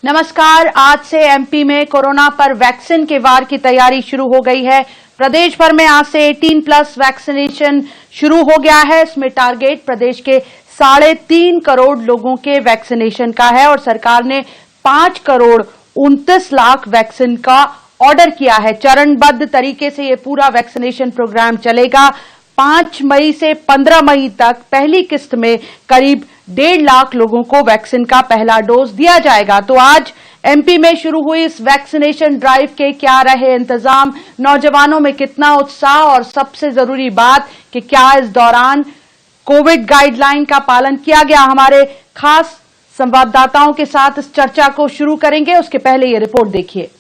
नमस्कार। आज से एमपी में कोरोना पर वैक्सीन के वार की तैयारी शुरू हो गई है। प्रदेश भर में आज से 18+ वैक्सीनेशन शुरू हो गया है। इसमें टारगेट प्रदेश के 3.5 करोड़ लोगों के वैक्सीनेशन का है और सरकार ने 5 करोड़ 29 लाख वैक्सीन का ऑर्डर किया है। चरणबद्ध तरीके से ये पूरा वैक्सीनेशन प्रोग्राम चलेगा। 5 मई से 15 मई तक पहली किस्त में करीब 1.5 लाख लोगों को वैक्सीन का पहला डोज दिया जाएगा। तो आज एमपी में शुरू हुई इस वैक्सीनेशन ड्राइव के क्या रहे इंतजाम, नौजवानों में कितना उत्साह और सबसे जरूरी बात कि क्या इस दौरान कोविड गाइडलाइन का पालन किया गया। हमारे खास संवाददाताओं के साथ इस चर्चा को शुरू करेंगे। उसके पहले ये रिपोर्ट देखिए।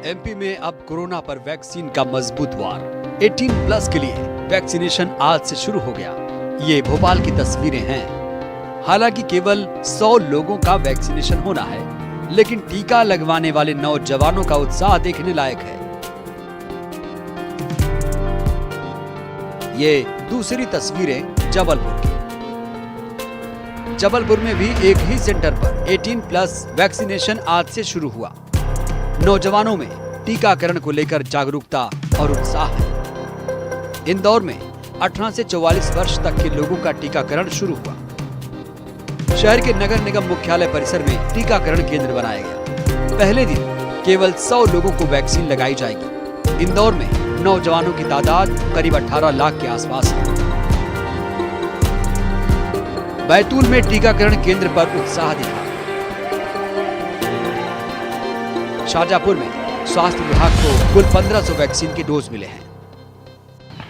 एमपी में अब कोरोना पर वैक्सीन का मजबूत वार। 18+ के लिए वैक्सीनेशन आज से शुरू हो गया। ये भोपाल की तस्वीरें हैं। हालांकि केवल 100 लोगों का वैक्सीनेशन होना है, लेकिन टीका लगवाने वाले नौजवानों का उत्साह देखने लायक है। ये दूसरी तस्वीरें जबलपुर की। जबलपुर में भी एक ही सेंटर पर 18+ वैक्सीनेशन आज से शुरू हुआ। नौजवानों में टीकाकरण को लेकर जागरूकता और उत्साह है। इंदौर में 18 से 44 वर्ष तक के लोगों का टीकाकरण शुरू हुआ। शहर के नगर निगम मुख्यालय परिसर में टीकाकरण केंद्र बनाया गया। पहले दिन केवल 100 लोगों को वैक्सीन लगाई जाएगी। इंदौर में नौजवानों की तादाद करीब 18 लाख के आसपास है। बैतूल में टीकाकरण केंद्र पर उत्साह दिखा। शाहजहांपुर में स्वास्थ्य विभाग को कुल 1500 वैक्सीन के डोज मिले हैं।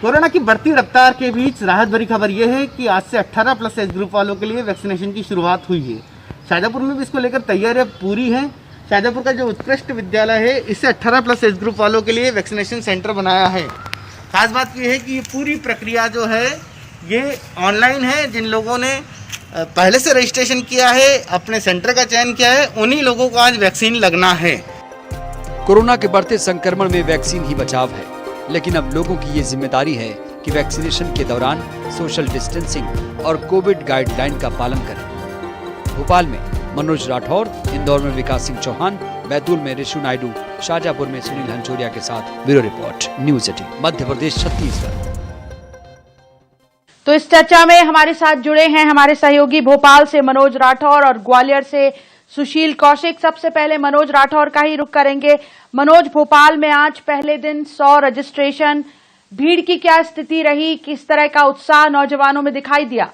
कोरोना की बढ़ती रफ्तार के बीच राहत भरी खबर यह है कि आज से 18+ एज ग्रुप वालों के लिए वैक्सीनेशन की शुरुआत हुई है। शाहजहांपुर में भी इसको लेकर तैयारियां पूरी हैं। शाहजहांपुर का जो उत्कृष्ट विद्यालय है, इससे 18+ एज ग्रुप वालों के लिए वैक्सीनेशन सेंटर बनाया है। खास बात यह है कि ये पूरी प्रक्रिया जो है ये ऑनलाइन है। जिन लोगों ने पहले से रजिस्ट्रेशन किया है, अपने सेंटर का चयन किया है, उन्हीं लोगों को आज वैक्सीन लगना है। कोरोना के बढ़ते संक्रमण में वैक्सीन ही बचाव है, लेकिन अब लोगों की ये जिम्मेदारी है कि वैक्सीनेशन के दौरान सोशल डिस्टेंसिंग और कोविड गाइडलाइन का पालन करें। भोपाल में मनोज राठौर, इंदौर में विकास सिंह चौहान, बैतूल में ऋषु नायडू, शाहजहांपुर में सुनील हंचोरिया के साथ bureau report, news 18, Madhya Pradesh, Chhattisgarh. तो इस चर्चा में हमारे साथ जुड़े हैं हमारे सहयोगी भोपाल से मनोज राठौर और ग्वालियर से सुशील कौशिक। सबसे पहले मनोज राठौर का ही रुख करेंगे। मनोज, भोपाल में आज पहले दिन 100 रजिस्ट्रेशन, भीड़ की क्या स्थिति रही, किस तरह का उत्साह नौजवानों में दिखाई दिया?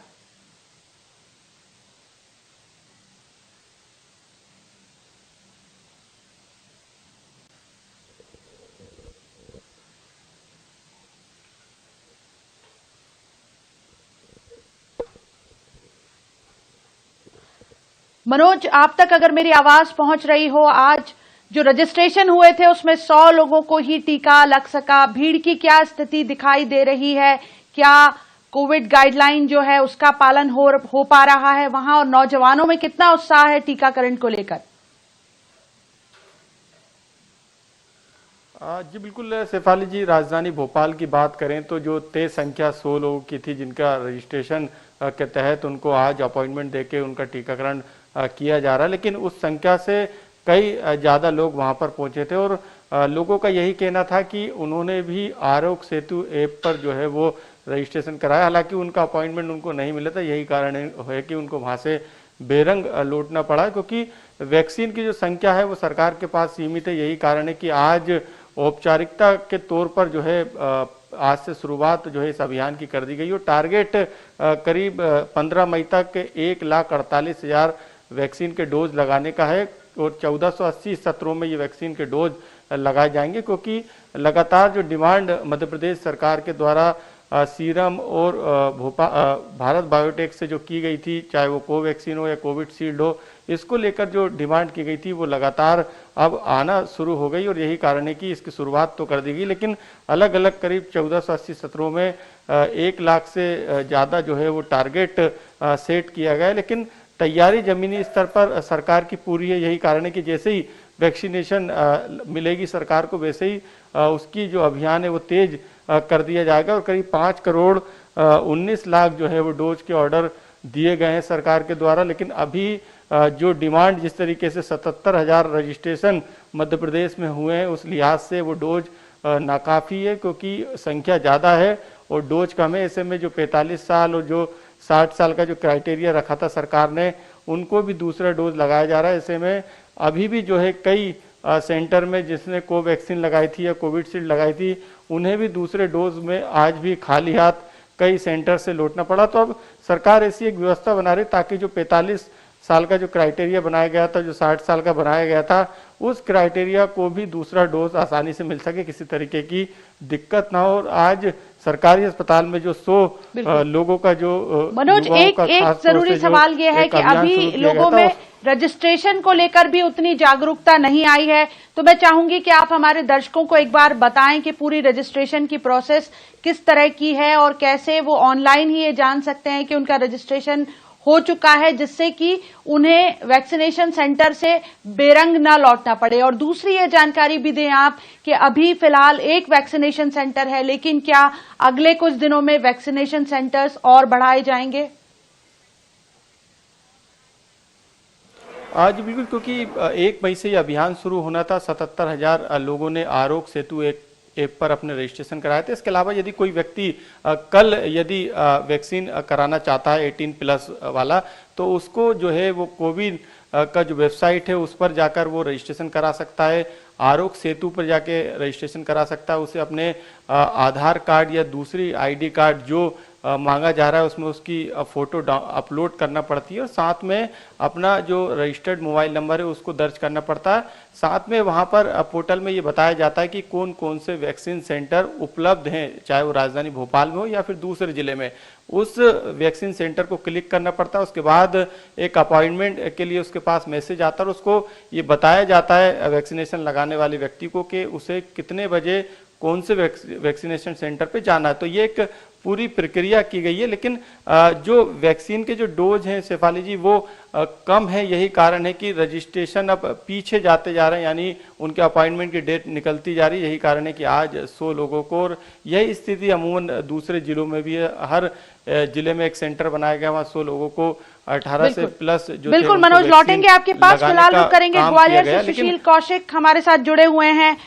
मनोज, आप तक अगर मेरी आवाज पहुंच रही हो, आज जो रजिस्ट्रेशन हुए थे उसमें 100 लोगों को ही टीका लग सका। भीड़ की क्या स्थिति दिखाई दे रही है? क्या कोविड गाइडलाइन जो है उसका पालन हो पा रहा है वहां, और नौजवानों में कितना उत्साह है टीकाकरण को लेकर? जी बिल्कुल शेफाली जी, राजधानी भोपाल की बात करें तो जो तय संख्या 100 लोगों की थी जिनका रजिस्ट्रेशन के तहत उनको आज अपॉइंटमेंट देके उनका टीकाकरण किया जा रहा है, लेकिन उस संख्या से कई ज़्यादा लोग वहां पर पहुंचे थे और लोगों का यही कहना था कि उन्होंने भी आरोग्य सेतु ऐप पर जो है वो रजिस्ट्रेशन कराया। हालांकि उनका अपॉइंटमेंट उनको नहीं मिला था। यही कारण है कि उनको वहां से बेरंग लौटना पड़ा, क्योंकि वैक्सीन की जो संख्या है वो सरकार के पास सीमित है। यही कारण है कि आज औपचारिकता के तौर पर जो है आज से शुरुआत जो है इस अभियान की कर दी गई और टारगेट करीब 15 मई तक 1,48,000 वैक्सीन के डोज लगाने का है और 1480 सत्रों में ये वैक्सीन के डोज लगाए जाएंगे, क्योंकि लगातार जो डिमांड मध्य प्रदेश सरकार के द्वारा सीरम और भारत बायोटेक से जो की गई थी, चाहे वो कोवैक्सीन हो या कोविशील्ड हो, इसको लेकर जो डिमांड की गई थी वो लगातार अब आना शुरू हो गई और यही कारण है कि इसकी शुरुआत तो कर दी गई, लेकिन अलग अलग करीब 1480 सत्रों में 1 लाख से ज़्यादा जो है वो टारगेट सेट किया गया है। लेकिन तैयारी जमीनी स्तर पर सरकार की पूरी है। यही कारण है कि जैसे ही वैक्सीनेशन मिलेगी सरकार को, वैसे ही उसकी जो अभियान है वो तेज कर दिया जाएगा और करीब 5 करोड़ 19 लाख जो है वो डोज के ऑर्डर दिए गए हैं सरकार के द्वारा। लेकिन अभी जो डिमांड जिस तरीके से 77,000 रजिस्ट्रेशन मध्य प्रदेश में हुए हैं, उस लिहाज से वो डोज नाकाफी है, क्योंकि संख्या ज़्यादा है और डोज कम है। ऐसे में जो 45 साल और जो 60 साल का जो क्राइटेरिया रखा था सरकार ने, उनको भी दूसरा डोज लगाया जा रहा है। ऐसे में अभी भी जो है कई सेंटर में जिसने कोवैक्सीन लगाई थी या कोविशील्ड लगाई थी, उन्हें भी दूसरे डोज में आज भी खाली हाथ कई सेंटर से लौटना पड़ा। तो अब सरकार ऐसी एक व्यवस्था बना रही ताकि जो 45 साल का जो क्राइटेरिया बनाया गया था, जो 60 साल का बनाया गया था, उस क्राइटेरिया को भी दूसरा डोज आसानी से मिल सके, किसी तरीके की दिक्कत ना हो। और आज सरकारी अस्पताल में जो 100 लोगों का जो मनोज, एक जरूरी सवाल ये है कि अभी लोगों में रजिस्ट्रेशन को लेकर भी उतनी जागरूकता नहीं आई है, तो मैं चाहूंगी कि आप हमारे दर्शकों को एक बार बताएं कि पूरी रजिस्ट्रेशन की प्रोसेस किस तरह की है और कैसे वो ऑनलाइन ही ये जान सकते हैं कि उनका रजिस्ट्रेशन हो चुका है, जिससे कि उन्हें वैक्सीनेशन सेंटर से बेरंग न लौटना पड़े। और दूसरी ये जानकारी भी दें आप कि अभी फिलहाल एक वैक्सीनेशन सेंटर है, लेकिन क्या अगले कुछ दिनों में वैक्सीनेशन सेंटर्स और बढ़ाए जाएंगे? आज बिल्कुल, क्योंकि 1 मई से ये अभियान शुरू होना था। 77,000 लोगों ने आरोग्य सेतु ऐप पर अपने रजिस्ट्रेशन कराए थे। इसके अलावा यदि कोई व्यक्ति कल यदि वैक्सीन कराना चाहता है 18+ वाला, तो उसको जो है वो कोविन का जो वेबसाइट है उस पर जाकर वो रजिस्ट्रेशन करा सकता है। आरोग्य सेतु पर जाके रजिस्ट्रेशन करा सकता है। उसे अपने आधार कार्ड या दूसरी ID कार्ड जो मांगा जा रहा है उसमें उसकी फोटो अपलोड करना पड़ती है और साथ में अपना जो रजिस्टर्ड मोबाइल नंबर है उसको दर्ज करना पड़ता है। साथ में वहां पर पोर्टल में ये बताया जाता है कि कौन कौन से वैक्सीन सेंटर उपलब्ध हैं, चाहे वो राजधानी भोपाल में हो या फिर दूसरे जिले में। उस वैक्सीन सेंटर को क्लिक करना पड़ता है। उसके बाद एक अपॉइंटमेंट के लिए उसके पास मैसेज आता है और उसको ये बताया जाता है वैक्सीनेशन लगाने वाले व्यक्ति को कि उसे कितने बजे कौन से वैक्सीनेशन सेंटर पे जाना है। तो ये एक पूरी प्रक्रिया की गई है। लेकिन जो वैक्सीन के जो डोज हैं शेफाली जी, वो कम है। यही कारण है कि रजिस्ट्रेशन अब पीछे जाते जा रहे हैं, यानी उनके अपॉइंटमेंट की डेट निकलती जा रही है। यही कारण है कि आज 100 लोगों को, और यही स्थिति अमूमन दूसरे जिलों में भी है। हर जिले में एक सेंटर बनाया गया, वहाँ 100 लोगों को 18 से प्लस जो बिल्कुल मनोज, लौटेंगे आपके पास, फिलहाल रुक करेंगे। ग्वालियर से सुशील कौशिक हमारे साथ जुड़े हुए हैं।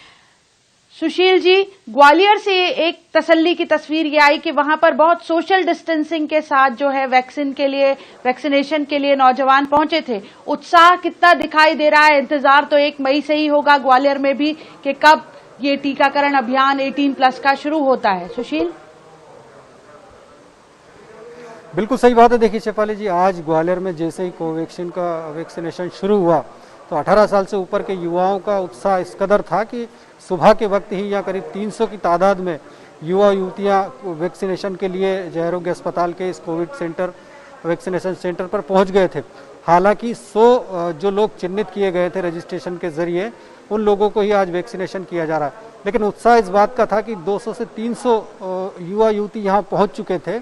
सुशील जी, ग्वालियर से एक तसल्ली की तस्वीर ये आई कि वहां पर बहुत सोशल डिस्टेंसिंग के साथ जो है वैक्सीनेशन के लिए नौजवान पहुंचे थे। उत्साह कितना दिखाई दे रहा है? इंतजार तो 1 मई से ही होगा ग्वालियर में भी कि कब ये टीकाकरण अभियान 18+ का शुरू होता है। सुशील, बिल्कुल सही बात है। देखिए शेफाली जी, आज ग्वालियर में जैसे ही कोवैक्सीन का वैक्सीनेशन शुरू हुआ तो 18 साल से ऊपर के युवाओं का उत्साह इस कदर था कि सुबह के वक्त ही यहाँ करीब 300 की तादाद में युवा युवतियाँ वैक्सीनेशन के लिए जय आरोग्य अस्पताल के इस कोविड सेंटर वैक्सीनेशन सेंटर पर पहुँच गए थे। हालांकि 100 जो लोग चिन्हित किए गए थे रजिस्ट्रेशन के जरिए, उन लोगों को ही आज वैक्सीनेशन किया जा रहा है। लेकिन उत्साह इस बात का था कि 200 से 300 युवा युवती यहाँ पहुँच चुके थे।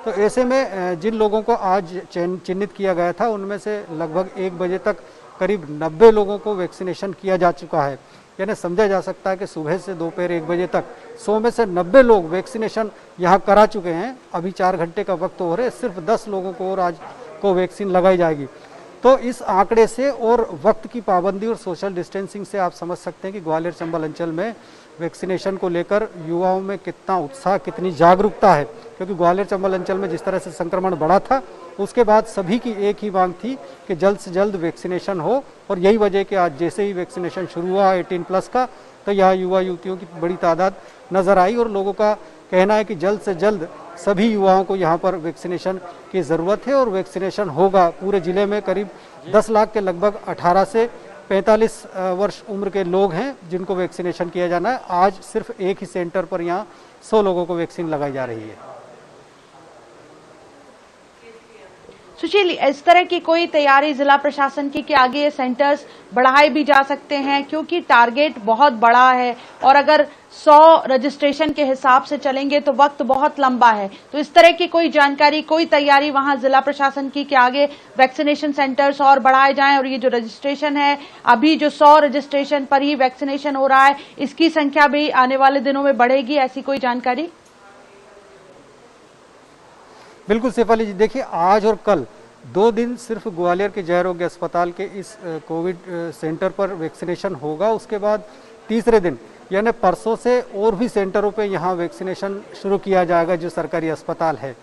तो ऐसे में जिन लोगों को आज चिन्हित किया गया था उनमें से लगभग 1 बजे तक करीब 90 लोगों को वैक्सीनेशन किया जा चुका है। यानी समझा जा सकता है कि सुबह से दोपहर 1 बजे तक 100 में से 90 लोग वैक्सीनेशन यहाँ करा चुके हैं। अभी 4 घंटे का वक्त हो रहा है, सिर्फ 10 लोगों को और आज को वैक्सीन लगाई जाएगी। तो इस आंकड़े से और वक्त की पाबंदी और सोशल डिस्टेंसिंग से आप समझ सकते हैं कि ग्वालियर चंबल अंचल में वैक्सीनेशन को लेकर युवाओं में कितना उत्साह, कितनी जागरूकता है। क्योंकि ग्वालियर चंबल अंचल में जिस तरह से संक्रमण बढ़ा था, उसके बाद सभी की एक ही मांग थी कि जल्द से जल्द वैक्सीनेशन हो। और यही वजह कि आज जैसे ही वैक्सीनेशन शुरू हुआ 18+ का, तो यहाँ युवा युवतियों की बड़ी तादाद नजर आई और लोगों का कहना है कि जल्द से जल्द सभी युवाओं को यहाँ पर वैक्सीनेशन की ज़रूरत है और वैक्सीनेशन होगा। पूरे जिले में करीब 10 लाख के लगभग 18 से 45 वर्ष उम्र के लोग हैं जिनको वैक्सीनेशन किया जाना है। आज सिर्फ एक ही सेंटर पर यहाँ 100 लोगों को वैक्सीन लगाई जा रही है। सुशील, इस तरह की कोई तैयारी जिला प्रशासन की कि आगे ये सेंटर्स बढ़ाए भी जा सकते हैं, क्योंकि टारगेट बहुत बड़ा है और अगर 100 रजिस्ट्रेशन के हिसाब से चलेंगे तो वक्त बहुत लंबा है। तो इस तरह की कोई जानकारी, कोई तैयारी वहां जिला प्रशासन की कि आगे वैक्सीनेशन सेंटर्स और बढ़ाए जाएं और ये जो रजिस्ट्रेशन है, अभी जो 100 रजिस्ट्रेशन पर ही वैक्सीनेशन हो रहा है, इसकी संख्या भी आने वाले दिनों में बढ़ेगी, ऐसी कोई जानकारी? बिल्कुल शेफाली जी, देखिए आज और कल 2 दिन सिर्फ ग्वालियर के जय आरोग्य अस्पताल के इस कोविड सेंटर पर वैक्सीनेशन होगा। उसके बाद तीसरे दिन यानी परसों से और भी सेंटरों पे यहाँ वैक्सीनेशन शुरू किया जाएगा जो सरकारी अस्पताल है।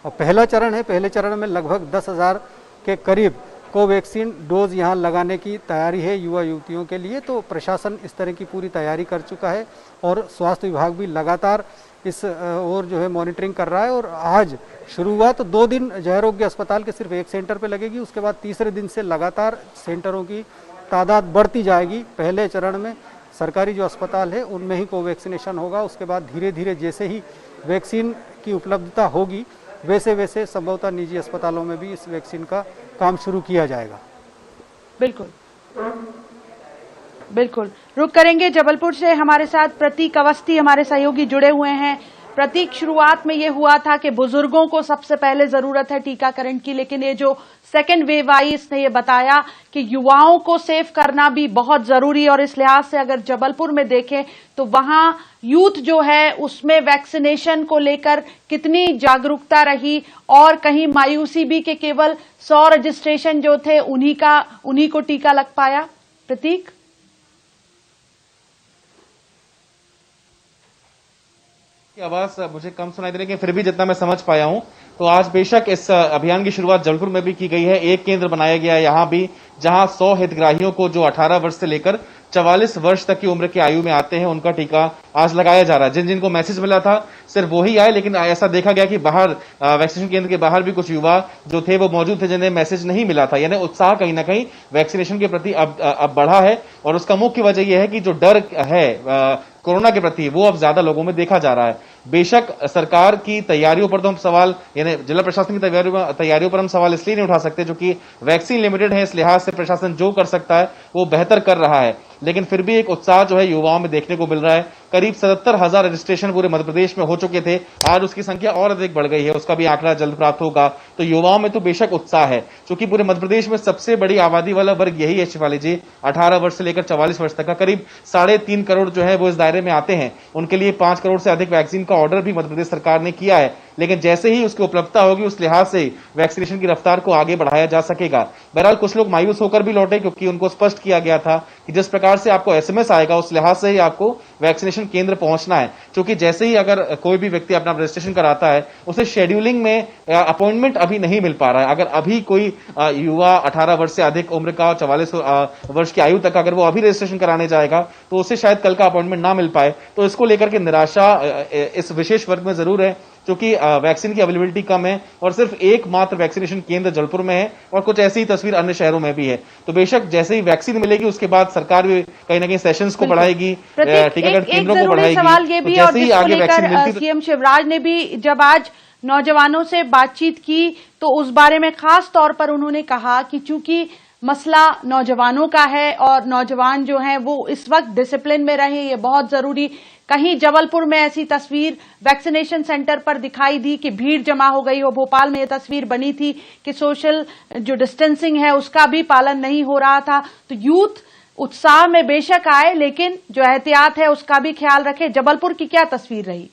और पहला चरण है, पहले चरण में लगभग 10,000 के करीब कोवैक्सीन डोज यहाँ लगाने की तैयारी है युवा युवतियों के लिए। तो प्रशासन इस तरह की पूरी तैयारी कर चुका है और स्वास्थ्य विभाग भी लगातार इस और जो है मॉनिटरिंग कर रहा है। और आज शुरुआत 2 दिन जय आरोग्य अस्पताल के सिर्फ एक सेंटर पे लगेगी, उसके बाद तीसरे दिन से लगातार सेंटरों की तादाद बढ़ती जाएगी। पहले चरण में सरकारी जो अस्पताल है उनमें ही कोवैक्सीनेशन होगा, उसके बाद धीरे धीरे जैसे ही वैक्सीन की उपलब्धता होगी वैसे वैसे संभवतः निजी अस्पतालों में भी इस वैक्सीन का काम शुरू किया जाएगा। बिल्कुल बिल्कुल, रुक करेंगे। जबलपुर से हमारे साथ प्रतीक अवस्थी हमारे सहयोगी जुड़े हुए हैं। प्रतीक, शुरुआत में ये हुआ था कि बुजुर्गों को सबसे पहले जरूरत है टीकाकरण की, लेकिन ये जो सेकेंड वेव आई इसने ये बताया कि युवाओं को सेव करना भी बहुत जरूरी है। और इस लिहाज से अगर जबलपुर में देखें तो वहां यूथ जो है उसमें वैक्सीनेशन को लेकर कितनी जागरूकता रही, और कहीं मायूसी भी कि केवल 100 रजिस्ट्रेशन जो थे उन्हीं को टीका लग पाया। प्रतीक, की आवाज मुझे कम सुनाई दे रही है, फिर भी जितना मैं समझ पाया हूं तो आज बेशक इस अभियान की शुरुआत जबलपुर में भी की गई है। एक केंद्र बनाया गया है यहां भी, जहां 100 हितग्राहियों को जो 18 वर्ष से लेकर 44 वर्ष तक की उम्र की आयु में आते हैं उनका टीका आज लगाया जा रहा है। जिन जिनको मैसेज मिला था सिर्फ वही आए, लेकिन ऐसा देखा गया कि बाहर वैक्सीनेशन केंद्र के बाहर भी कुछ युवा जो थे वो मौजूद थे जिन्हें मैसेज नहीं मिला था। यानी उत्साह कहीं ना कहीं वैक्सीनेशन के प्रति अब बढ़ा है, और उसका मुख्य वजह यह है कि जो डर है कोरोना के प्रति वो अब ज्यादा लोगों में देखा जा रहा है। बेशक सरकार की तैयारियों पर तो हम सवाल, यानी जिला प्रशासन की तैयारियों पर हम सवाल इसलिए नहीं उठा सकते जो कि वैक्सीन लिमिटेड है, इस लिहाज से प्रशासन जो कर सकता है वो बेहतर कर रहा है, लेकिन फिर भी एक उत्साह जो है युवाओं में देखने को मिल रहा है। करीब 77,000 रजिस्ट्रेशन पूरे मध्य प्रदेश में हो चुके थे, आज उसकी संख्या और अधिक बढ़ गई है, उसका भी आंकड़ा जल्द प्राप्त होगा। तो युवाओं में तो बेशक उत्साह है, क्योंकि पूरे मध्य प्रदेश में सबसे बड़ी आबादी वाला वर्ग यही है शिवाली जी। 18 वर्ष से लेकर 44 वर्ष तक का करीब 3.5 करोड़ जो है वो इस दायरे में आते हैं। उनके लिए 5 करोड़ से अधिक वैक्सीन का ऑर्डर भी मध्य प्रदेश सरकार ने किया है, लेकिन जैसे ही उसकी उपलब्धता होगी उस लिहाज से वैक्सीनेशन की रफ्तार को आगे बढ़ाया जा सकेगा। बहरहाल कुछ लोग मायूस होकर भी लौटे, क्योंकि उनको स्पष्ट किया गया था कि जिस प्रकार से आपको एसएमएस आएगा उस लिहाज से ही आपको वैक्सीनेशन केंद्र पहुंचना है, क्योंकि जैसे ही अगर कोई भी व्यक्ति अपना रजिस्ट्रेशन कराता है उसे शेड्यूलिंग में अपॉइंटमेंट अभी नहीं मिल पा रहा है। अगर अभी कोई युवा 18 वर्ष से अधिक उम्र का 44 वर्ष की आयु तक अगर वो अभी रजिस्ट्रेशन कराने जाएगा तो उसे शायद कल का अपॉइंटमेंट ना मिल पाए। तो इसको लेकर के निराशा इस विशेष वर्ग में जरूर है, क्योंकि वैक्सीन की अवेलेबिलिटी कम है और सिर्फ एकमात्र वैक्सीनेशन केंद्र जबलपुर में है, और कुछ ऐसी ही तस्वीर अन्य शहरों में भी है। तो बेशक जैसे ही वैक्सीन मिलेगी उसके बाद सरकार भी कहीं ना कहीं सेशंस को बढ़ाएगी, टीकाकरण केंद्रों को बढ़ाएगी। सवाल ये भी, तो जैसे ही आगे वैक्सीन मिलती है, सीएम शिवराज ने भी जब आज नौजवानों से बातचीत की तो उस बारे में खास तौर पर उन्होंने कहा कि चूंकि मसला नौजवानों का है और नौजवान जो हैं वो इस वक्त डिसिप्लिन में रहे, ये बहुत जरूरी। कहीं जबलपुर में ऐसी तस्वीर वैक्सीनेशन सेंटर पर दिखाई दी कि भीड़ जमा हो गई हो, भोपाल में ये तस्वीर बनी थी कि सोशल जो डिस्टेंसिंग है उसका भी पालन नहीं हो रहा था। तो यूथ उत्साह में बेशक आए, लेकिन जो एहतियात है उसका भी ख्याल रखे। जबलपुर की क्या तस्वीर रही?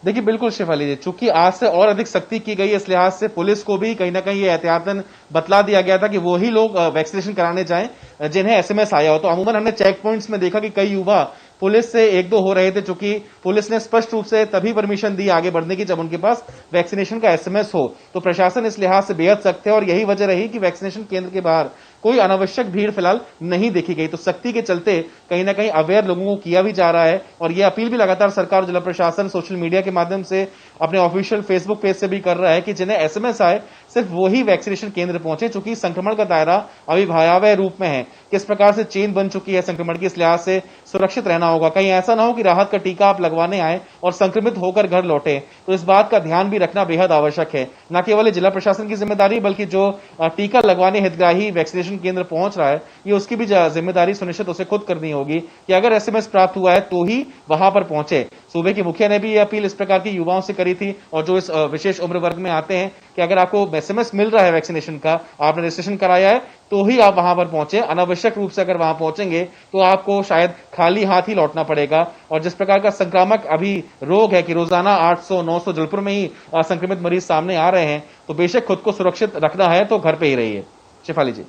देखिए बिल्कुल शेफाली जी, चूंकि आज से और अधिक सख्ती की गई है, इस लिहाज से पुलिस को भी कहीं ना कहीं ये एहतियातन बतला दिया गया था कि वही लोग वैक्सीनेशन कराने जाएं जिन्हें एसएमएस आया हो। तो अमूमन हमने चेक पॉइंट्स में देखा कि कई युवा पुलिस से 1-2 हो रहे थे, चूंकि पुलिस ने स्पष्ट रूप से तभी परमिशन दी आगे बढ़ने की जब उनके पास वैक्सीनेशन का एसएमएस हो। तो प्रशासन इस लिहाज से बेहद सख्त है, और यही वजह रही कि वैक्सीनेशन केंद्र के बाहर कोई अनावश्यक भीड़ फिलहाल नहीं देखी गई। तो सख्ती के चलते कहीं ना कहीं अवेयर लोगों को किया भी जा रहा है, और यह अपील भी लगातार सरकार, जिला प्रशासन सोशल मीडिया के माध्यम से अपने ऑफिशियल फेसबुक पेज से भी कर रहा है कि जिन्हें एसएमएस आए सिर्फ वही वैक्सीनेशन केंद्र पहुंचे, चूंकि संक्रमण का दायरा अभी भयावह रूप में है। किस प्रकार से चेन बन चुकी है संक्रमण की, इस लिहाज से सुरक्षित रहना होगा। कहीं ऐसा ना हो कि राहत का टीका आप लगवाने आए और संक्रमित होकर घर लौटे। तो इस बात का ध्यान भी रखना बेहद आवश्यक है। न केवल जिला प्रशासन की जिम्मेदारी, बल्कि जो टीका लगवाने हितग्राही वैक्सीनेशन वैक्सीनेशन केंद्र पहुंच रहा है, ये उसकी भी जिम्मेदारी सुनिश्चित उसे खुद करनी होगी कि अगर एसएमएस प्राप्त हुआ है तो ही वहां पर पहुंचे। सूबे के मुखिया ने भी ये अपील इस प्रकार की युवाओं से करी थी और जो इस विशेष उम्र वर्ग में आते हैं कि अगर आपको एसएमएस मिल रहा है वैक्सीनेशन का, आपने रजिस्ट्रेशन कराया है, तो ही आप वहां पर पहुंचे। अनावश्यक रूप से अगर वहां पहुंचेंगे तो आपको शायद खाली हाथ ही लौटना पड़ेगा। और जिस प्रकार का संक्रामक अभी रोग है कि रोजाना 800-900 जबलपुर में ही संक्रमित मरीज सामने आ रहे हैं, तो बेशक खुद को सुरक्षित रखना है तो घर पे ही रहिए। शेफाली जी।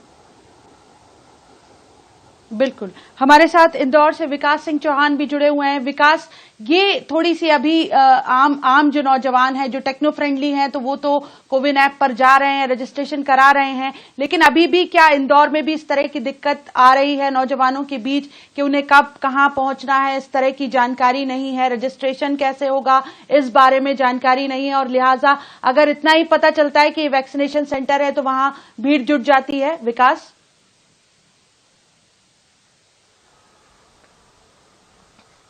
बिल्कुल, हमारे साथ इंदौर से विकास सिंह चौहान भी जुड़े हुए हैं। विकास, ये थोड़ी सी अभी आम जो नौजवान हैं जो टेक्नो फ्रेंडली हैं तो वो तो कोविन ऐप पर जा रहे हैं, रजिस्ट्रेशन करा रहे हैं, लेकिन अभी भी क्या इंदौर में भी इस तरह की दिक्कत आ रही है नौजवानों के बीच कि उन्हें कब कहां पहुंचना है इस तरह की जानकारी नहीं है, रजिस्ट्रेशन कैसे होगा इस बारे में जानकारी नहीं है, और लिहाजा अगर इतना ही पता चलता है कि वैक्सीनेशन सेंटर है तो वहां भीड़ जुट जाती है। विकास,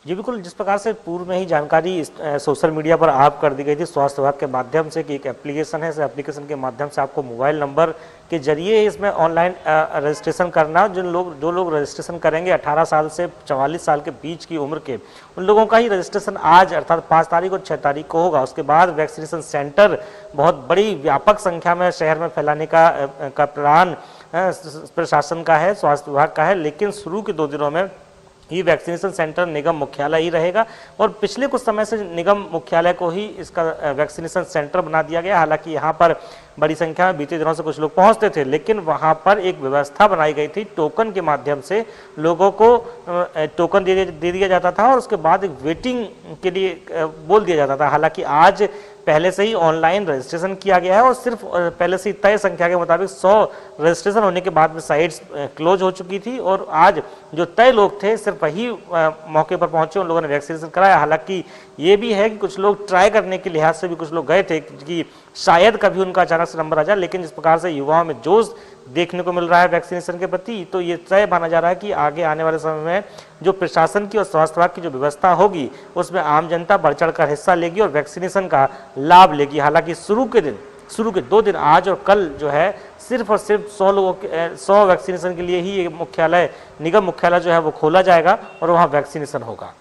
जी बिल्कुल, जिस प्रकार से पूर्व में ही जानकारी सोशल मीडिया पर आप कर दी गई थी स्वास्थ्य विभाग के माध्यम से कि एक एप्लीकेशन है, इस एप्लीकेशन के माध्यम से आपको मोबाइल नंबर के जरिए इसमें ऑनलाइन रजिस्ट्रेशन करना। जो लोग रजिस्ट्रेशन करेंगे 18 साल से 44 साल के बीच की उम्र के, उन लोगों का ही रजिस्ट्रेशन आज अर्थात 5 तारीख और 6 तारीख को होगा। उसके बाद वैक्सीनेशन सेंटर बहुत बड़ी व्यापक संख्या में शहर में फैलाने का प्लान प्रशासन का है, स्वास्थ्य विभाग का है, लेकिन शुरू के 2 दिनों में ये वैक्सीनेशन सेंटर निगम मुख्यालय ही रहेगा और पिछले कुछ समय से निगम मुख्यालय को ही इसका वैक्सीनेशन सेंटर बना दिया गया। हालांकि यहाँ पर बड़ी संख्या में बीते दिनों से कुछ लोग पहुंचते थे, लेकिन वहां पर एक व्यवस्था बनाई गई थी, टोकन के माध्यम से लोगों को टोकन दे दिया जाता था और उसके बाद एक वेटिंग के लिए बोल दिया जाता था। हालांकि आज पहले से ही ऑनलाइन रजिस्ट्रेशन किया गया है और सिर्फ पहले से ही तय संख्या के मुताबिक 100 रजिस्ट्रेशन होने के बाद में साइट्स क्लोज हो चुकी थी और आज जो तय लोग थे सिर्फ वही मौके पर पहुंचे, उन लोगों ने वैक्सीनेशन कराया। हालांकि ये भी है कि कुछ लोग ट्राई करने के लिहाज से भी कुछ लोग गए थे कि शायद कभी उनका अचानक से नंबर आ जाए, लेकिन जिस प्रकार से युवाओं में जोश देखने को मिल रहा है वैक्सीनेशन के प्रति, तो ये तय माना जा रहा है कि आगे आने वाले समय में जो प्रशासन की और स्वास्थ्य विभाग की जो व्यवस्था होगी उसमें आम जनता बढ़ चढ़कर हिस्सा लेगी और वैक्सीनेशन का लाभ लेगी। हालांकि शुरू के 2 दिन आज और कल जो है सिर्फ और सिर्फ 100 वैक्सीनेशन के लिए ही ये मुख्यालय, निगम मुख्यालय जो है वो खोला जाएगा और वहाँ वैक्सीनेशन होगा।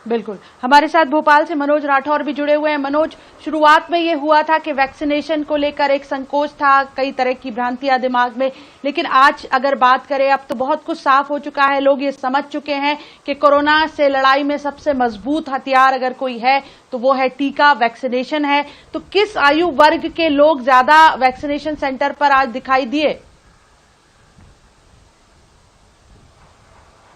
बिल्कुल, हमारे साथ भोपाल से मनोज राठौर भी जुड़े हुए हैं। मनोज, शुरुआत में ये हुआ था कि वैक्सीनेशन को लेकर एक संकोच था, कई तरह की भ्रांतियां दिमाग में, लेकिन आज अगर बात करें अब तो बहुत कुछ साफ हो चुका है। लोग ये समझ चुके हैं कि कोरोना से लड़ाई में सबसे मजबूत हथियार अगर कोई है तो वो है टीका, वैक्सीनेशन है। तो किस आयु वर्ग के लोग ज्यादा वैक्सीनेशन सेंटर पर आज दिखाई दिए?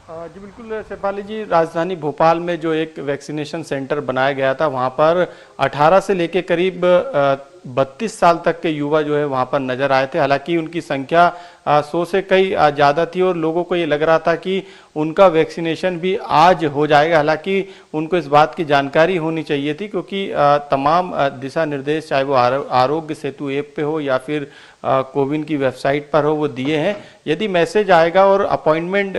जी बिल्कुल शेफाली जी, राजधानी भोपाल में जो एक वैक्सीनेशन सेंटर बनाया गया था वहाँ पर 18 से लेके करीब 32 साल तक के युवा जो है वहाँ पर नजर आए थे। हालांकि उनकी संख्या 100 से कई ज़्यादा थी और लोगों को ये लग रहा था कि उनका वैक्सीनेशन भी आज हो जाएगा। हालांकि उनको इस बात की जानकारी होनी चाहिए थी क्योंकि तमाम दिशा निर्देश, चाहे वो आरोग्य सेतु ऐप पे हो या फिर कोविन की वेबसाइट पर हो, वो दिए हैं। यदि मैसेज आएगा और अपॉइंटमेंट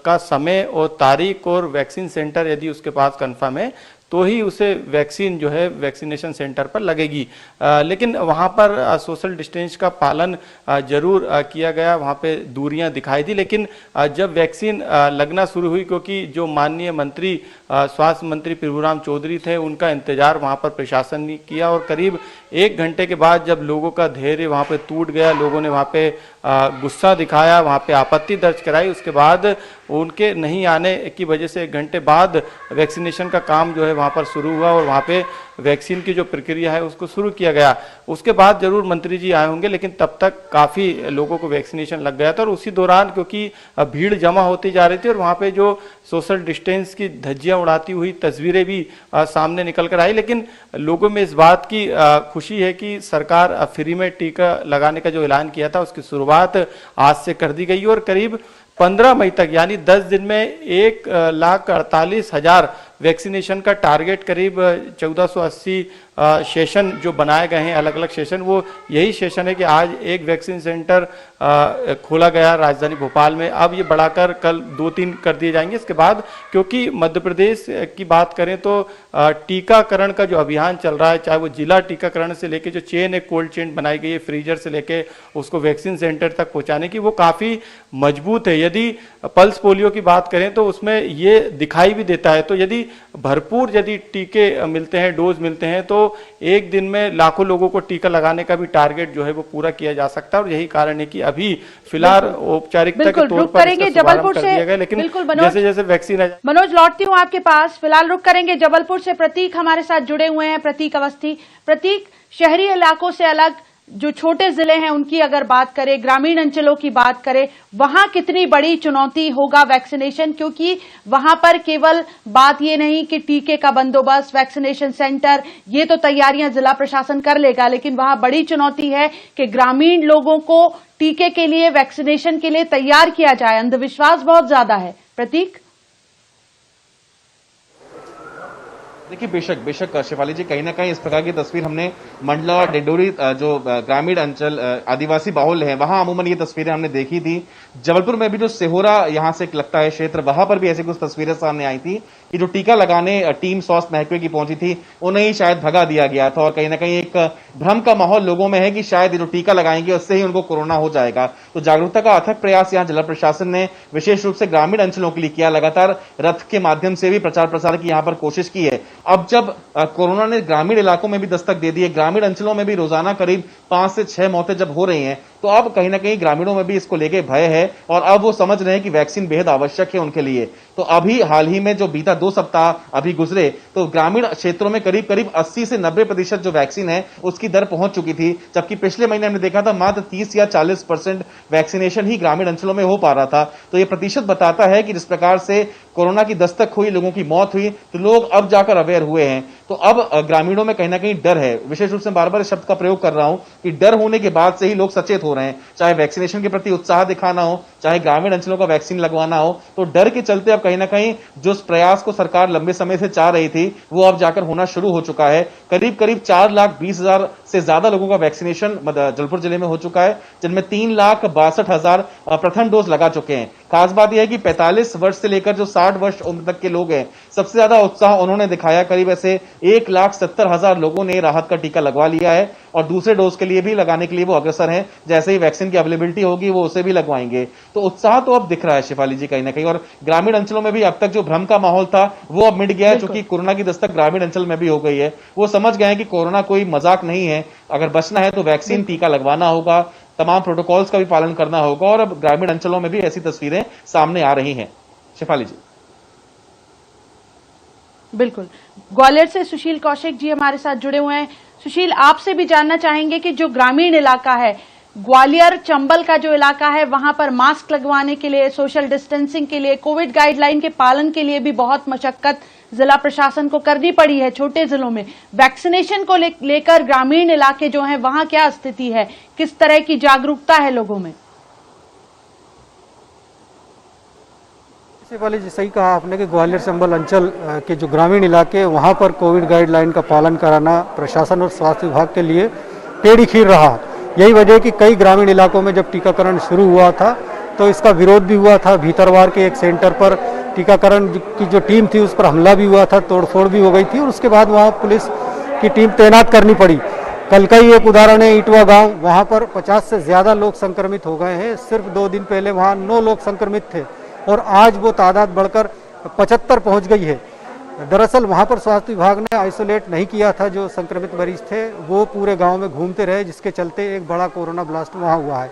का समय और तारीख और वैक्सीन सेंटर यदि उसके पास कंफर्म है तो ही उसे वैक्सीन जो है वैक्सीनेशन सेंटर पर लगेगी। लेकिन वहाँ पर सोशल डिस्टेंस का पालन जरूर किया गया, वहाँ पे दूरियां दिखाई दी। लेकिन जब वैक्सीन लगना शुरू हुई, क्योंकि जो माननीय मंत्री स्वास्थ्य मंत्री प्रभुराम चौधरी थे, उनका इंतजार वहाँ पर प्रशासन ने किया और करीब 1 घंटे के बाद जब लोगों का धैर्य वहाँ पे टूट गया, लोगों ने वहाँ पे गुस्सा दिखाया, वहाँ पे आपत्ति दर्ज कराई, उसके बाद उनके नहीं आने की वजह से 1 घंटे बाद वैक्सीनेशन का काम जो है वहाँ पर शुरू हुआ और वहाँ पे वैक्सीन की जो प्रक्रिया है उसको शुरू किया गया। उसके बाद जरूर मंत्री जी आए होंगे, लेकिन तब तक काफ़ी लोगों को वैक्सीनेशन लग गया था और उसी दौरान क्योंकि भीड़ जमा होती जा रही थी और वहाँ पे जो सोशल डिस्टेंस की धज्जियां उड़ाती हुई तस्वीरें भी सामने निकल कर आई। लेकिन लोगों में इस बात की खुशी है कि सरकार फ्री में टीका लगाने का जो ऐलान किया था उसकी शुरुआत आज से कर दी गई और करीब 15 मई तक यानी 10 दिन में 1,48,000 वैक्सीनेशन का टारगेट करीब 1480 सेशन जो बनाए गए हैं, अलग अलग सेशन, वो यही सेशन है कि आज एक वैक्सीन सेंटर खोला गया राजधानी भोपाल में। अब ये बढ़ाकर कल 2-3 कर दिए जाएंगे। इसके बाद क्योंकि मध्य प्रदेश की बात करें तो टीकाकरण का जो अभियान चल रहा है, चाहे वो जिला टीकाकरण से लेके जो चेन है, कोल्ड चेन बनाई गई है फ्रीजर से लेके उसको वैक्सीन सेंटर तक पहुंचाने की, वो काफ़ी मजबूत है। यदि पल्स पोलियो की बात करें तो उसमें ये दिखाई भी देता है। तो यदि भरपूर यदि टीके मिलते हैं, डोज मिलते हैं, तो एक दिन में लाखों लोगों को टीका लगाने का भी टारगेट जो है वो पूरा किया जा सकता है। और यही कारण है कि अभी फिलहाल औपचारिकता के तौर पर इसका शुभारंभ कर दिया गया, लेकिन जैसे जैसे वैक्सीन आ जाए। मनोज, लौटती हूँ आपके पास। फिलहाल रुक करेंगे जबलपुर से। प्रतीक हमारे साथ जुड़े हुए हैं, प्रतीक अवस्थी। प्रतीक, शहरी इलाकों से अलग जो छोटे जिले हैं उनकी अगर बात करें, ग्रामीण अंचलों की बात करें, वहां कितनी बड़ी चुनौती होगा वैक्सीनेशन? क्योंकि वहां पर केवल बात ये नहीं कि टीके का बंदोबस्त, वैक्सीनेशन सेंटर, ये तो तैयारियां जिला प्रशासन कर लेगा, लेकिन वहां बड़ी चुनौती है कि ग्रामीण लोगों को टीके के लिए, वैक्सीनेशन के लिए तैयार किया जाए। अंधविश्वास बहुत ज्यादा है। प्रतीक, देखिए, बेशक शिवाली जी, कहीं ना कहीं इस प्रकार की तस्वीर हमने मंडला और डिंडोरी जो ग्रामीण अंचल आदिवासी बाहुल है वहां अमूमन ये तस्वीरें हमने देखी थी। जबलपुर में भी जो सिहोरा यहां से लगता है क्षेत्र, वहां पर भी ऐसी कुछ तस्वीरें सामने आई थी कि जो टीका लगाने टीम स्वास्थ्य महकमे की पहुंची थी उन्हें ही शायद भगा दिया गया था। और कहीं ना कहीं एक भ्रम का माहौल लोगों में है कि शायद ये जो टीका लगाएंगे उससे ही उनको कोरोना हो जाएगा। तो जागरूकता का अथक प्रयास यहाँ जिला प्रशासन ने विशेष रूप से ग्रामीण अंचलों के लिए किया। लगातार रथ के माध्यम से भी प्रचार प्रसार की यहाँ पर कोशिश की है। अब जब कोरोना ने ग्रामीण इलाकों में भी दस्तक दे दी है, ग्रामीण अंचलों में भी रोजाना करीब 5 से 6 मौतें जब हो रही हैं, तो अब कहीं ना कहीं ग्रामीणों में भी इसको लेके भय है और अब वो समझ रहे हैं कि वैक्सीन बेहद आवश्यक है उनके लिए। तो अभी हाल ही में जो बीता 2 सप्ताह अभी गुजरे, तो ग्रामीण क्षेत्रों में करीब करीब 80 से 90% जो वैक्सीन है उसकी दर पहुंच चुकी थी, जबकि पिछले महीने हमने देखा था मात्र 30 या 40% वैक्सीनेशन ही ग्रामीण अंचलों में हो पा रहा था। तो ये प्रतिशत बताता है कि जिस प्रकार से कोरोना की दस्तक हुई, लोगों की मौत हुई, तो लोग अब जाकर अवेयर हुए हैं। तो अब ग्रामीणों में कहीं ना कहीं डर है। विशेष रूप से बार बार इस शब्द का प्रयोग कर रहा हूं कि डर होने के बाद से ही लोग सचेत हो रहे हैं। चाहे वैक्सीनेशन के प्रति उत्साह दिखाना हो, चाहे ग्रामीण अंचलों का वैक्सीन लगवाना हो, तो डर के चलते अब कहीं ना कहीं जो प्रयास को सरकार लंबे समय से चाह रही थी वो अब जाकर होना शुरू हो चुका है। करीब करीब 4,20,000 से ज्यादा लोगों का वैक्सीनेशन जबलपुर जिले में हो चुका है, जिनमें 3,62,000 प्रथम डोज लगा चुके हैं। खास बात यह है कि 45 वर्ष से लेकर जो 60 वर्ष उम्र तक के लोग हैं, सबसे ज्यादा उत्साह उन्होंने दिखाया। करीब ऐसे 1,70,000 लोगों ने राहत का टीका लगवा लिया है और दूसरे डोज के लिए भी लगाने के लिए वो अग्रसर हैं। जैसे ही वैक्सीन की अवेलेबिलिटी होगी वो उसे भी लगवाएंगे। तो उत्साह तो अब दिख रहा है शिफाली जी कहीं ना कहीं। और ग्रामीण अंचलों में भी अब तक जो भ्रम का माहौल था वो अब मिट गया है, क्योंकि कोरोना की दस्तक ग्रामीण अंचल में भी हो गई है। वो समझ गए हैं कि कोरोना कोई मजाक नहीं है, अगर बचना है तो वैक्सीन टीका लगवाना होगा, तमाम प्रोटोकॉल्स का भी पालन करना होगा। और अब ग्रामीण अंचलों में भी ऐसी तस्वीरें सामने आ रही हैं। शिफाली जी, बिल्कुल। ग्वालियर से सुशील कौशिक जी हमारे साथ जुड़े हुए हैं। सुशील, आपसे भी जानना चाहेंगे कि जो ग्रामीण इलाका है, ग्वालियर चंबल का जो इलाका है, वहां पर मास्क लगवाने के लिए, सोशल डिस्टेंसिंग के लिए, कोविड गाइडलाइन के पालन के लिए भी बहुत मशक्कत जिला प्रशासन को करनी पड़ी है। छोटे जिलों में वैक्सीनेशन को लेकर ग्रामीण इलाके जो हैं वहां क्या स्थिति है, किस तरह की जागरूकता है लोगों में? वाले जी, सही कहा आपने कि ग्वालियर चंबल अंचल के जो ग्रामीण इलाके हैं वहाँ पर कोविड गाइडलाइन का पालन कराना प्रशासन और स्वास्थ्य विभाग के लिए टेढ़ी खीर रहा। यही वजह है कि कई ग्रामीण इलाकों में जब टीकाकरण शुरू हुआ था तो इसका विरोध भी हुआ था। भीतरवार के एक सेंटर पर टीकाकरण की जो टीम थी उस पर हमला भी हुआ था, तोड़फोड़ भी हो गई थी और उसके बाद वहाँ पुलिस की टीम तैनात करनी पड़ी। कल का ही एक उदाहरण है इटवा गाँव, वहाँ पर 50 से ज़्यादा लोग संक्रमित हो गए हैं। सिर्फ 2 दिन पहले वहाँ 9 लोग संक्रमित थे और आज वो तादाद बढ़कर 75 पहुंच गई है। दरअसल वहां पर स्वास्थ्य विभाग ने आइसोलेट नहीं किया था, जो संक्रमित मरीज थे वो पूरे गांव में घूमते रहे, जिसके चलते एक बड़ा कोरोना ब्लास्ट वहां हुआ है।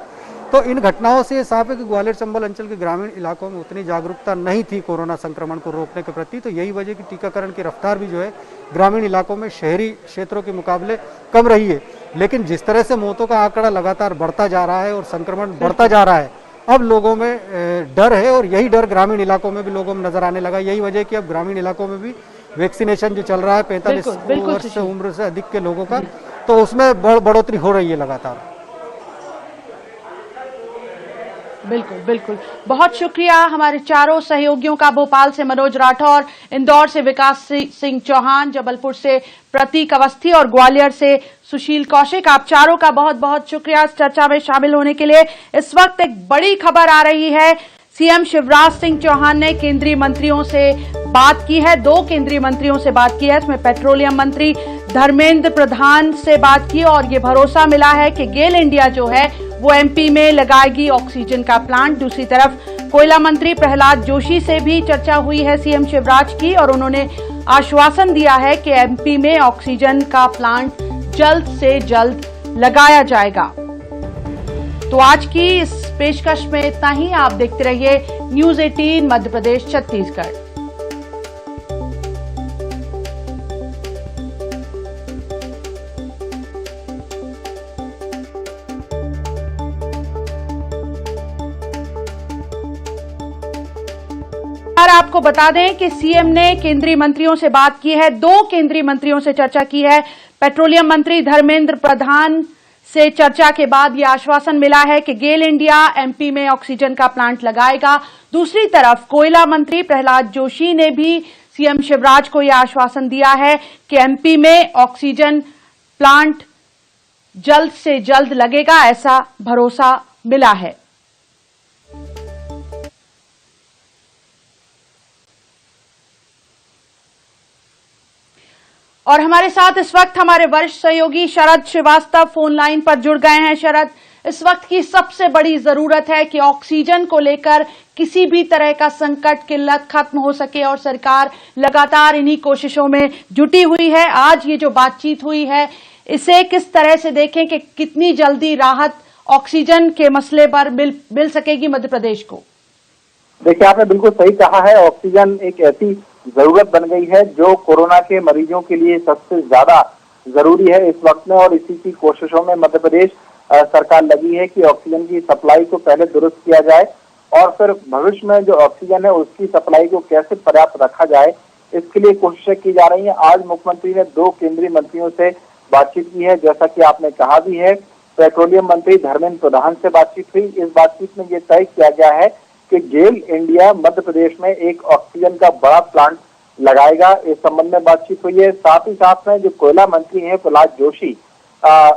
तो इन घटनाओं से ये साफ है कि ग्वालियर चंबल अंचल के ग्रामीण इलाकों में उतनी जागरूकता नहीं थी कोरोना संक्रमण को रोकने के प्रति। तो यही वजह की टीकाकरण की रफ्तार भी जो है ग्रामीण इलाकों में शहरी क्षेत्रों के मुकाबले कम रही है। लेकिन जिस तरह से मौतों का आंकड़ा लगातार बढ़ता जा रहा है और संक्रमण बढ़ता जा रहा है, अब लोगों में डर है और यही डर ग्रामीण इलाकों में भी लोगों में नजर आने लगा। यही वजह है कि अब ग्रामीण इलाकों में भी वैक्सीनेशन जो चल रहा है 45 वर्ष से उम्र से अधिक के लोगों का, तो उसमें बढ़ोतरी हो रही है लगातार। बिल्कुल बिल्कुल, बहुत शुक्रिया हमारे चारों सहयोगियों का। भोपाल से मनोज राठौर, इंदौर से विकास सिंह चौहान, जबलपुर से प्रतीक अवस्थी और ग्वालियर से सुशील कौशिक, आप चारों का बहुत बहुत शुक्रिया इस चर्चा में शामिल होने के लिए। इस वक्त एक बड़ी खबर आ रही है, सीएम शिवराज सिंह चौहान ने केंद्रीय मंत्रियों से बात की है, 2 केंद्रीय मंत्रियों से बात की है। इसमें पेट्रोलियम मंत्री धर्मेंद्र प्रधान से बात की और ये भरोसा मिला है कि गेल इंडिया जो है वो एमपी में लगाएगी ऑक्सीजन का प्लांट। दूसरी तरफ कोयला मंत्री प्रहलाद जोशी से भी चर्चा हुई है सीएम शिवराज की और उन्होंने आश्वासन दिया है कि एमपी में ऑक्सीजन का प्लांट जल्द से जल्द लगाया जाएगा। तो आज की इस पेशकश में इतना ही। आप देखते रहिए न्यूज़ 18 मध्य प्रदेश छत्तीसगढ़। आपको बता दें कि सीएम ने केंद्रीय मंत्रियों से बात की है, 2 केंद्रीय मंत्रियों से चर्चा की है। पेट्रोलियम मंत्री धर्मेंद्र प्रधान से चर्चा के बाद यह आश्वासन मिला है कि गेल इंडिया एमपी में ऑक्सीजन का प्लांट लगाएगा। दूसरी तरफ कोयला मंत्री प्रहलाद जोशी ने भी सीएम शिवराज को यह आश्वासन दिया है कि एमपी में ऑक्सीजन प्लांट जल्द से जल्द लगेगा, ऐसा भरोसा मिला है। और हमारे साथ इस वक्त हमारे वरिष्ठ सहयोगी शरद श्रीवास्तव फोन लाइन पर जुड़ गए हैं। शरद, इस वक्त की सबसे बड़ी जरूरत है कि ऑक्सीजन को लेकर किसी भी तरह का संकट किल्लत खत्म हो सके और सरकार लगातार इन्हीं कोशिशों में जुटी हुई है। आज ये जो बातचीत हुई है, इसे किस तरह से देखें कि कितनी जल्दी राहत ऑक्सीजन के मसले पर मिल सकेगी मध्य प्रदेश को? देखिए, आपने बिल्कुल सही कहा है। ऑक्सीजन एक ऐसी जरूरत बन गई है जो कोरोना के मरीजों के लिए सबसे ज्यादा जरूरी है इस वक्त में, और इसी की कोशिशों में मध्य प्रदेश सरकार लगी है कि ऑक्सीजन की सप्लाई को पहले दुरुस्त किया जाए और फिर भविष्य में जो ऑक्सीजन है उसकी सप्लाई को कैसे पर्याप्त रखा जाए, इसके लिए कोशिशें की जा रही हैं। आज मुख्यमंत्री ने 2 केंद्रीय मंत्रियों से बातचीत की है, जैसा कि आपने कहा भी है। पेट्रोलियम मंत्री धर्मेंद्र प्रधान से बातचीत हुई। इस बातचीत में ये तय किया गया है कि गेल इंडिया मध्य प्रदेश में एक ऑक्सीजन का बड़ा प्लांट लगाएगा। इस संबंध में बातचीत हुई है। साथ ही साथ में जो कोयला मंत्री हैं प्रहलाद जोशी,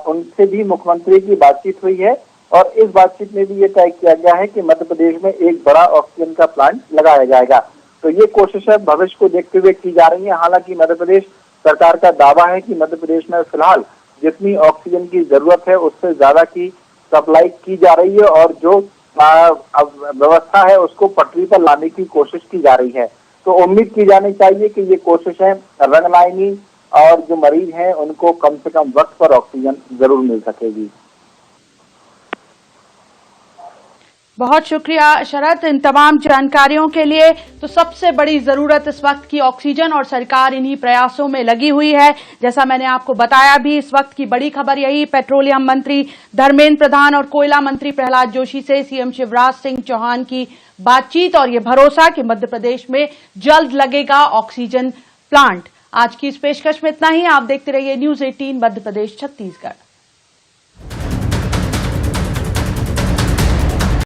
उनसे भी मुख्यमंत्री की बातचीत हुई है और इस बातचीत में भी ये तय किया गया है कि मध्य प्रदेश में एक बड़ा ऑक्सीजन का प्लांट लगाया जाएगा। तो ये कोशिशें भविष्य को देखते हुए की जा रही है। हालांकि मध्य प्रदेश सरकार का दावा है कि मध्य प्रदेश में फिलहाल जितनी ऑक्सीजन की जरूरत है उससे ज्यादा की सप्लाई की जा रही है और जो व्यवस्था है उसको पटरी पर लाने की कोशिश की जा रही है। तो उम्मीद की जानी चाहिए कि ये कोशिशें रंग लाएंगी और जो मरीज हैं उनको कम से कम वक्त पर ऑक्सीजन जरूर मिल सकेगी। बहुत शुक्रिया शरद इन तमाम जानकारियों के लिए। तो सबसे बड़ी जरूरत इस वक्त की ऑक्सीजन और सरकार इन्हीं प्रयासों में लगी हुई है। जैसा मैंने आपको बताया भी, इस वक्त की बड़ी खबर यही, पेट्रोलियम मंत्री धर्मेंद्र प्रधान और कोयला मंत्री प्रहलाद जोशी से सीएम शिवराज सिंह चौहान की बातचीत और ये भरोसा कि मध्य प्रदेश में जल्द लगेगा ऑक्सीजन प्लांट। आज की इस पेशकश में इतना ही। आप देखते रहिए न्यूज़ 18 मध्य प्रदेश छत्तीसगढ़।